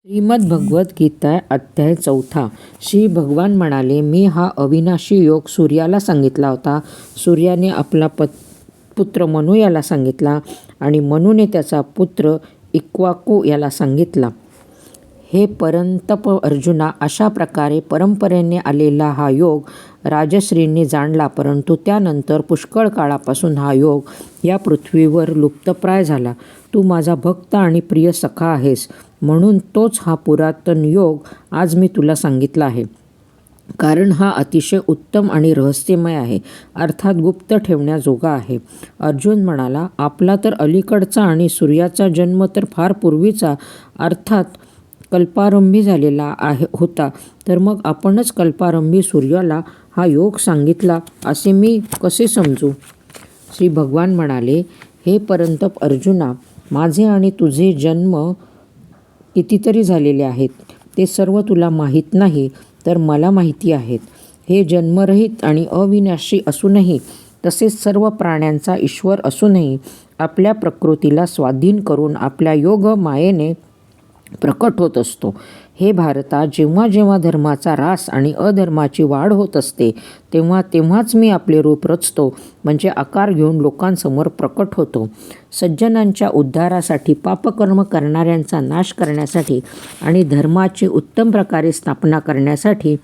श्रीमद भगवद्गीता अध्याय 4. श्री भगवान म्हणाले, मी हा अविनाशी योग सूर्याला सांगितला होता. सूर्याने आपला पुत्र मनू याला सांगितला आणि मनूने त्याचा पुत्र इक्ष्वाकू याला सांगितला. हे परंतप अर्जुना, अशा प्रकारे परंपरेने आलेला हा योग राजश्रींनी जाणला, परंतु त्यानंतर पुष्कळ काळापासून हा योग या पृथ्वीवर लुप्तप्राय झाला. तू माझा भक्त आणि प्रिय सखा आहेस, म्हणून तोच हा पुरातन योग आज मी तुला सांगितला आहे. कारण हा अतिशय उत्तम आणि रहस्यमय आहे, अर्थात गुप्त ठेवण्याजोगा आहे. अर्जुन म्हणाला, आपला तर अलीकडचा आणि सूर्याचा जन्म तर फार पूर्वीचा, अर्थात कल्पारंभी झालेला होता, तर मग आपणच कल्पारंभी सूर्याला हा योग सांगितला असे मी कसे समजू? श्री भगवान म्हणाले, हे परंतप अर्जुना, माझे आणि तुझे जन्म कितीतरी झालेले आहेत. ते सर्व तुला माहीत नाही, तर मला माहिती आहेत. हे जन्मरहित आणि अविनाशी असूनही, तसेच सर्व प्राण्यांचा ईश्वर असूनही, आपल्या प्रकृतीला स्वाधीन करून आपल्या योग मायेने प्रकट होत असतो. हे भारता, जेव्हा जेव्हा धर्माचा ऱ्हास आणि अधर्माची वाढ होत असते, तेव्हा तेव्हाच मी आपले रूप रचतो, म्हणजे आकार घेऊन लोकांसमोर प्रकट होतो. सज्जनांच्या उद्धारासाठी, पापकर्म करणाऱ्यांचा नाश करण्यासाठी आणि धर्माची उत्तम प्रकारे स्थापना करण्यासाठी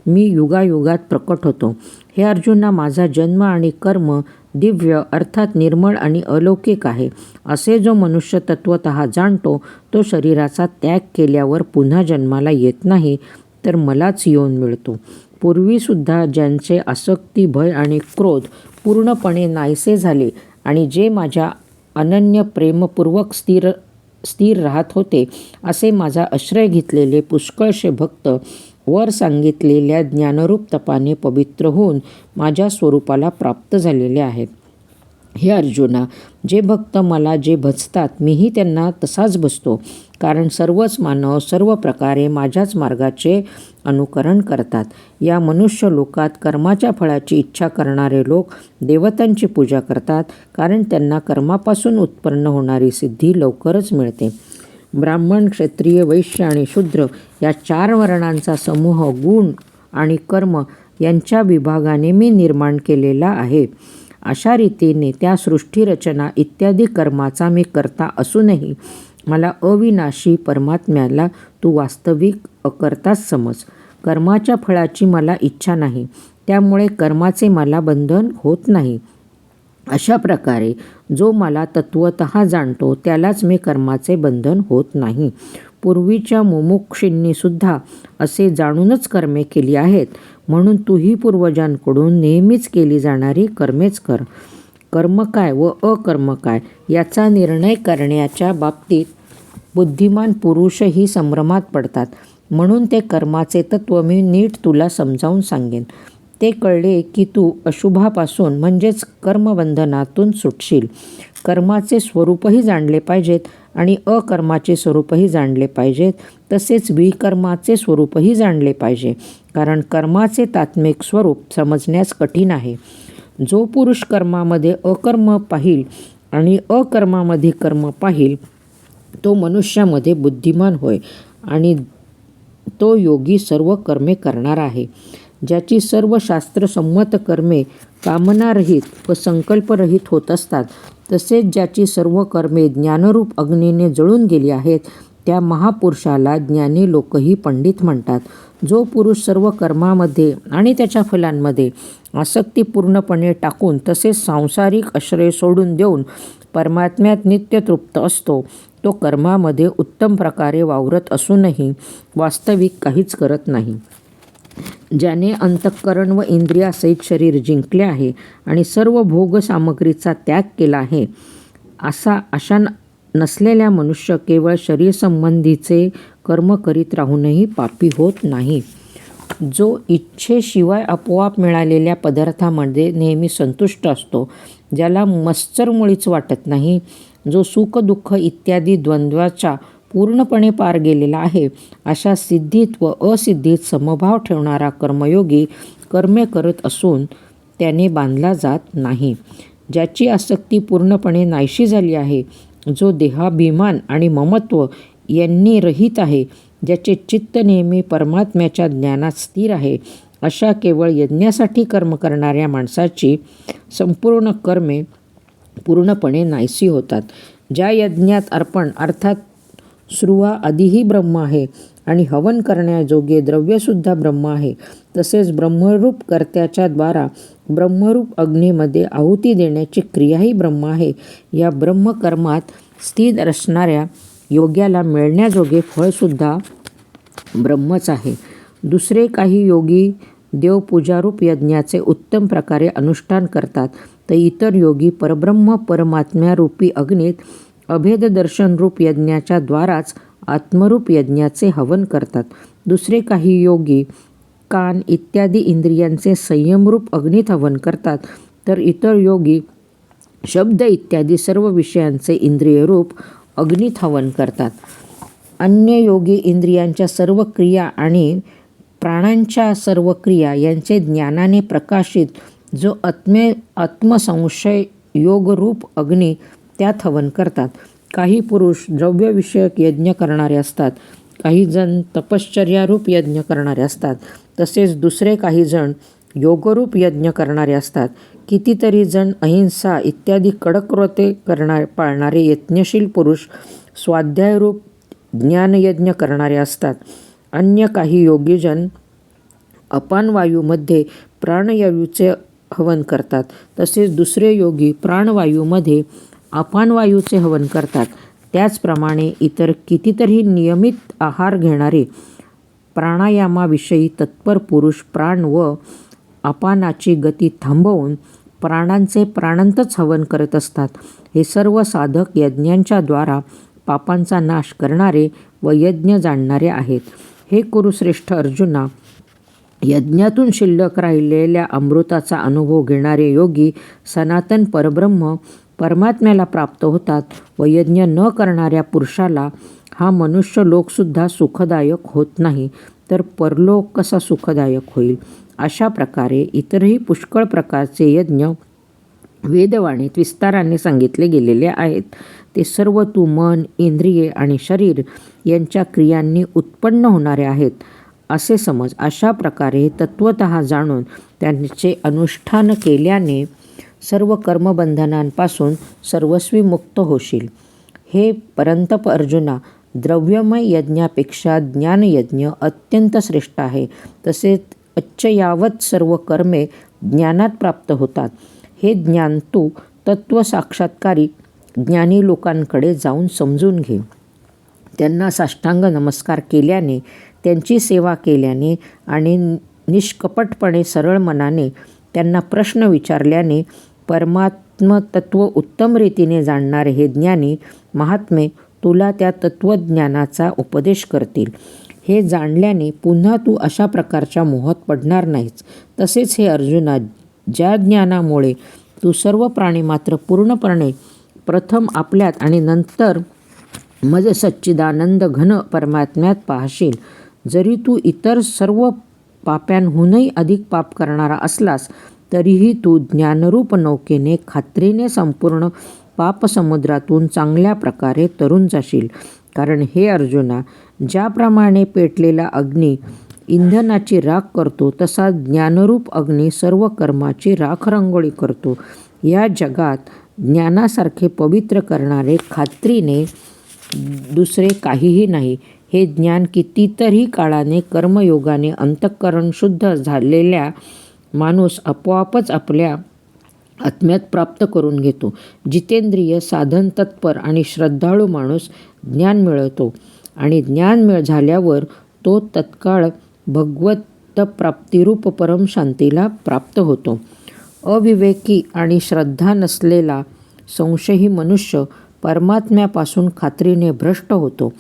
मी युगायुगात प्रकट होतो. हे अर्जुना, माझा जन्म आणि कर्म दिव्य अर्थात निर्मळ आणि अलौकिक आहे. असे जो मनुष्य तत्वतः जाणतो, तो शरीराचा त्याग केल्यावर पुन्हा जन्माला येत नाही, तर मलाच येऊन मिळतो. पूर्वीसुद्धा ज्यांचे आसक्ती, भय आणि क्रोध पूर्णपणे नाहीसे झाले आणि जे माझ्या अनन्य प्रेमपूर्वक स्थिर राहत होते, असे माझा आश्रय घेतलेले पुष्कळसे भक्त वर सांगितलेल्या ज्ञानरूप तपाने पवित्र होऊन माझ्या स्वरूपाला प्राप्त झालेले आहेत. हे अर्जुना, जे भक्त मला जे भजतात, मीही त्यांना तसाच भजतो. कारण सर्वच मानव सर्व प्रकारे माझ्याच मार्गाचे अनुकरण करतात. या मनुष्य लोकात कर्माच्या फळाची इच्छा करणारे लोक देवतांची पूजा करतात, कारण त्यांना कर्मापासून उत्पन्न होणारी सिद्धी लवकरच मिळते. ब्राह्मण, क्षत्रिय, वैश्य आणि शूद्र या 4 वर्णांचा समूह गुण आणि कर्म यांच्या विभागाने मी निर्माण केलेला आहे. अशा रीतीने त्या सृष्टीरचना इत्यादी कर्माचा मी करता असूनही मला अविनाशी परमात्म्याला तू वास्तविक अकर्ताच समज. कर्माच्या फळाची मला इच्छा नाही, त्यामुळे कर्माचे मला बंधन होत नाही. अशा प्रकारे जो मला तत्वतः जाणतो, त्यालाच मी कर्माचे बंधन होत नाही. पूर्वीच्या मुमुक्षींनी सुद्धा असे जाणूनच कर्मे केली आहेत, म्हणून तूही पूर्वजांकडून नेहमीच केली जाणारी कर्मेच कर. कर्म काय व अकर्म काय याचा निर्णय करण्याच्या बाबतीत बुद्धिमान पुरुषही संभ्रमात पडतात. म्हणून ते कर्माचे तत्व मी नीट तुला समजावून सांगेन. ते कळले की तू अशुभापासून म्हणजेच कर्मबंधनातून सुटशील. कर्माचे स्वरूपही जाणले पाहिजेत आणि अकर्माचे स्वरूपही जाणले पाहिजेत, तसेच विकर्माचे स्वरूपही जाणले पाहिजे. कारण कर्माचे तात्मिक स्वरूप समजण्यास कठीण आहे. जो पुरुष कर्मामध्ये अकर्म पाहिल आणि अकर्मामध्ये कर्म पाहिल, तो मनुष्यामध्ये बुद्धिमान होय आणि तो योगी सर्व कर्मे करणार आहे. ज्याची सर्व शास्त्रसंमत कर्मे कामनारहित व संकल्परहित होत असतात, तसेच ज्याची सर्व कर्मे ज्ञानरूप अग्नीने जळून गेली आहेत, त्या महापुरुषाला ज्ञानी लोकही पंडित म्हणतात. जो पुरुष सर्व कर्मामध्ये आणि त्याच्या फलांमध्ये आसक्ती पूर्णपणे टाकून, तसेच सांसारिक आश्रय सोडून देऊन परमात्म्यात नित्य तृप्त असतो, तो कर्मामध्ये उत्तम प्रकारे वावरत असूनही वास्तविक काहीच करत नाही. ज्याने अंतःकरण व इंद्रियासहित शरीर जिंकले आहे आणि सर्व भोग सामग्रीचा त्याग केला आहे, अशा नसलेल्या मनुष्य केवळ शरीरसंबंधीचे कर्म करीत राहूनही पापी होत नाही. जो इच्छेशिवाय आपोआप मिळालेल्या पदार्थामध्ये नेहमी संतुष्ट असतो, ज्याला मत्सर मुळीच वाटत नाही, जो सुख दुःख इत्यादी द्वंद्वाचा पूर्णपणे पार गेलेला आहे, अशा सिद्धीत व असिद्धीत समभाव ठेवणारा कर्मयोगी कर्मे करत असून त्याने बांधला जात नाही. ज्याची आसक्ती पूर्णपणे नाहीशी झाली आहे, जो देहाभिमान आणि ममत्व यांनी रहित आहे, ज्याचे चित्त नेहमी परमात्म्याच्या ज्ञानात स्थिर आहे, अशा केवळ यज्ञासाठी कर्म करणाऱ्या माणसाची संपूर्ण कर्मे पूर्णपणे नाहीशी होतात. ज्या यज्ञात अर्पण अर्थात श्रुवा आधीही ब्रह्म आहे आणि हवन करण्याजोगे द्रव्यसुद्धा ब्रह्म आहे, तसेच ब्रह्मरूप कर्त्याच्या द्वारा ब्रह्मरूप अग्नीमध्ये आहुती देण्याची क्रियाही ब्रह्म आहे. या ब्रह्मकर्मात स्थिर असणाऱ्या योग्याला मिळण्याजोगे फळसुद्धा ब्रह्मच आहे. दुसरे काही योगी देवपूजारूप यज्ञाचे उत्तम प्रकारे अनुष्ठान करतात, तर इतर योगी परब्रह्म परमात्म्यारूपी अग्नीत अभेददर्शनरूप यज्ञाच्या द्वाराच आत्मरूप यज्ञाचे हवन करतात. दुसरे काही योगी कान इत्यादी इंद्रियांचे संयमरूप अग्नीत हवन करतात, तर इतर योगी शब्द इत्यादी सर्व विषयांचे इंद्रियरूप अग्नीत हवन करतात. अन्य योगी इंद्रियांच्या सर्व क्रिया आणि प्राणांच्या सर्व क्रिया यांचे ज्ञानाने प्रकाशित जो आत्मसंशय योगरूप अग्नी त्यात हवन करतात. काही पुरुष द्रव्यविषयक यज्ञ करणारे असतात, काही जण तपश्चर्यारूप यज्ञ करणारे असतात, तसेच दुसरे काही जण योगरूप यज्ञ करणारे असतात. कितीतरी जण अहिंसा इत्यादी कडक व्रते पाळणारे यज्ञशील पुरुष स्वाध्यायरूप ज्ञानयज्ञ करणारे असतात. अन्य काही योगीजन अपानवायूमध्ये प्राणवायूचे हवन करतात, तसेच दुसरे योगी प्राणवायूमध्ये अपानवायूचे हवन करतात. त्याचप्रमाणे इतर कितीतरी नियमित आहार घेणारे प्राणायामाविषयी तत्पर पुरुष प्राण व अपानाची गती थांबवून प्राणांचे प्राणांतच हवन करत असतात. हे सर्व साधक यज्ञांच्या द्वारा पापांचा नाश करणारे व यज्ञ जाणणारे आहेत. हे कुरुश्रेष्ठ अर्जुना, यज्ञातून शिल्लक राहिलेल्या अमृताचा अनुभव घेणारे योगी सनातन परब्रह्म परमात्म्याला प्राप्त होतात व यज्ञ न करणाऱ्या पुरुषाला हा मनुष्य लोकसुद्धा सुखदायक होत नाही, तर परलोक कसा सुखदायक होईल. अशा प्रकारे इतरही पुष्कळ प्रकारचे यज्ञ वेदवाणीत विस्ताराने सांगितले गेलेले आहेत. ते सर्व तू मन, इंद्रिये आणि शरीर यांच्या क्रियांनी उत्पन्न होणारे आहेत असे समज. अशा प्रकारे तत्वतः जाणून त्यांचे अनुष्ठान केल्याने सर्व कर्मबंधनांपासून सर्वस्वी मुक्त होशील. हे परंतप अर्जुना, द्रव्यमय यज्ञापेक्षा ज्ञानयज्ञ अत्यंत श्रेष्ठ आहे. तसेच अच्छयावत सर्व कर्मे ज्ञानात प्राप्त होतात. हे ज्ञान तू तत्वसाक्षात्कारी ज्ञानी लोकांकडे जाऊन समजून घे. त्यांना साष्टांग नमस्कार केल्याने, त्यांची सेवा केल्याने आणि निष्कपटपणे सरळ मनाने त्यांना प्रश्न विचारल्याने परमात्मतत्व उत्तम रीतीने जाणणारे हे ज्ञानी महात्मे तुला त्या तत्त्वज्ञानाचा उपदेश करतील. हे जाणल्याने पुन्हा तू अशा प्रकारच्या मोहात पडणार नाहीस. तसेच हे अर्जुना, ज्या ज्ञानामुळे तू सर्व प्राणीमात्र पूर्णपणे प्रथम आपल्यात आणि नंतर मज सच्चिदानंद घन परमात्म्यात पाहशील. जरी तू इतर सर्व पाप्यांहूनही अधिक पाप करणारा असलास, तरीही तू ज्ञानरूप नौकेने खात्रीने संपूर्ण पापसमुद्रातून चांगल्या प्रकारे तरून जाशील. कारण हे अर्जुना, ज्याप्रमाणे पेटलेला अग्नी इंधनाची राख करतो, तसा ज्ञानरूप अग्नी सर्व कर्माची राखरंगोळी करतो. या जगात ज्ञानासारखे पवित्र करणारे खात्रीने दुसरे काहीही नाही. हे ज्ञान कितीतरी काळाने कर्मयोगाने अंतःकरण शुद्ध झालेल्या माणूस आपोआपच आपल्या आत्म्यात प्राप्त करून घेतो. जितेंद्रिय, साधन तत्पर आणि श्रद्धाळू माणूस ज्ञान मिळवतो आणि ज्ञान झाल्यावर तो तत्काळ भगवत प्राप्तिरूप परम शांतीला प्राप्त होतो. अविवेकी आणि श्रद्धा नसलेला संशयी मनुष्य परमात्म्यापासून खात्रीने भ्रष्ट होतो.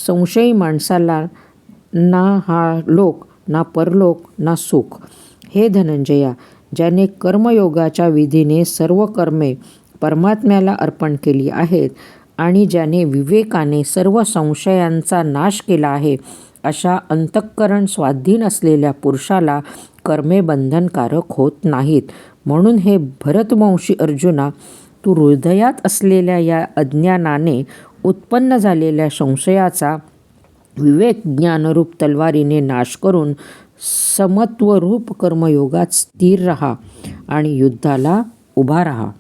संशयी माणसाला ना हा लोक, ना परलोक, ना सुख. हे धनंजया, ज्याने कर्मयोगाच्या विधीने सर्व कर्मे परमात्म्याला अर्पण केली आहेत आणि ज्याने विवेकाने सर्व संशयांचा नाश केला आहे, अशा अंतःकरण स्वाधीन असलेल्या पुरुषाला कर्मे बंधनकारक होत नाहीत. म्हणून हे भरतवंशी अर्जुना, तू हृदयात असलेल्या या अज्ञानाने उत्पन्न झालेल्या संशयाचा विवेक ज्ञानरूप तलवारीने नाश करून समत्वरूप कर्मयोगात स्थिर राहा आणि युद्धाला उभा राहा.